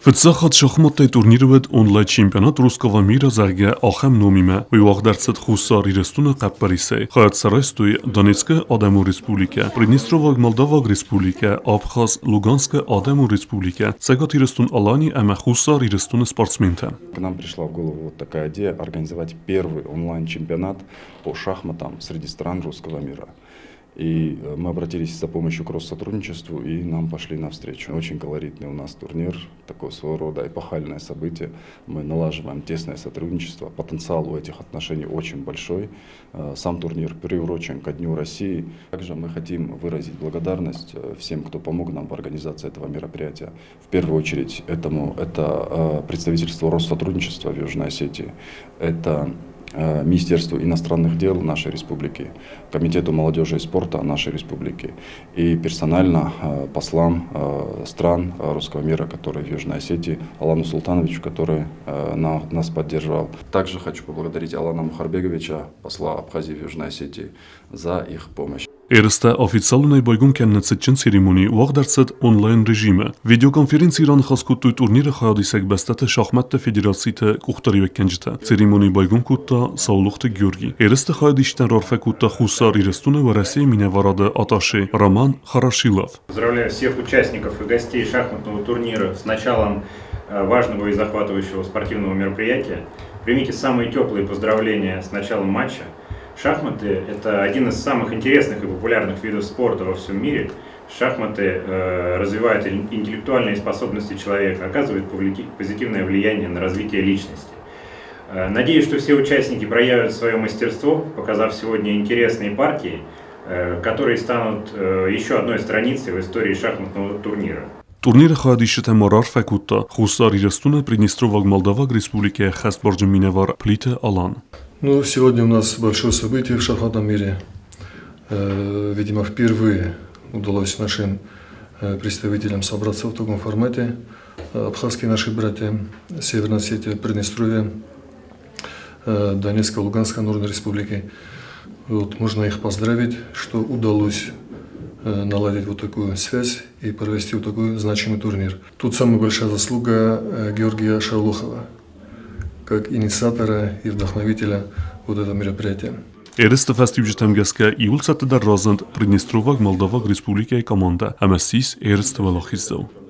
Վեցախած շախմատի տուրնիրը վետ օնլայն չեմպիոնատ ռուսского мира զարգե ախեմ նոմիմը, ույող դարձած խուսար իրստունը կապպարիսե, խայած սարեստույ Դոնեցկը Ադամու Ռեսպուլիկա, Պրիդնիստրովակ Մոլդավակ Ռեսպուլիկա, Абхаз Луганская Ադամու Ռեսպուլիկա, Սագատ իրստուն Ալանի әмә խուսար իրստունը спортсменთა. К нам пришла в голову вот такая идея организовать первый онлайн-чемпионат по шахматам среди стран русского мира. И мы обратились за помощью к Россотрудничеству, и нам пошли навстречу. Очень колоритный у нас турнир, такое своего рода эпохальное событие. Мы налаживаем тесное сотрудничество. Потенциал у этих отношений очень большой. Сам турнир приурочен ко Дню России. Также мы хотим выразить благодарность всем, кто помог нам в организации этого мероприятия. В первую очередь это представительство Россотрудничества в Южной Осетии. Это Министерству иностранных дел нашей республики, Комитету молодежи и спорта нашей республики и персонально послам стран русского мира, которые в Южной Осетии, Алану Султановичу, который нас поддержал. Также хочу поблагодарить Алана Мухарбеговича, посла Абхазии в Южной Осетии, за их помощь. Երստը օֆիցիալն է բայգում կյաննացած չն ցերեմոնի ուղղ դարձած օնլայն ռեժիմը վիդեոկոնֆերենցի իրան խասկուտույ տուրնիրը խայադիսեք բաստատը շախմատը ֆեդերացիթը կուխտարի վեկենջտը ցերեմոնի բայգում կուտա Սաուլուխտը Գյորգի երստը խայադիշտան ռորֆեկուտա խուսար իրստունը վարասի մինավարադը ատաշե Роман Харашилов. Поздравляю всех участников и гостей шахматного турнира с началом важного и захватывающего спортивного мероприятия. Примите самые теплые поздравления с началом матча. Шахматы – это один из самых интересных и популярных видов спорта во всем мире. Шахматы развивают интеллектуальные способности человека, оказывают позитивное влияние на развитие личности. Надеюсь, что все участники проявят свое мастерство, показав сегодня интересные партии, которые станут еще одной страницей в истории шахматного турнира. Турнիրը խայադիշտ է մորար ֆեկուտա խուսար իրստունը Պրիդնիստրովակ Մոլդավակ Ռեսպուլիկա խաստ բորջմինավար Плите Алан. Ну, сегодня у нас большое событие в шахматном мире. Видимо, впервые удалось нашим представителям собраться в таком формате. Абхазские наши братья, Северная Осетия, Приднестровье, Донецкая, Луганская Народная Республики. Вот, можно их поздравить, что удалось наладить вот такую связь и провести вот такой значимый турнир. Тут самая большая заслуга Георгия Шаулухова, как инициатора и вдохновителя вот этого мероприятия. Երստը ֆեստիվջտեմ գեսկա իուլցատը դարազանդ Պրիդնիստրովակ Մոլդավակ Ռեսպուլիկայի կոմանդա, ամասիս երստը վալախիզդով.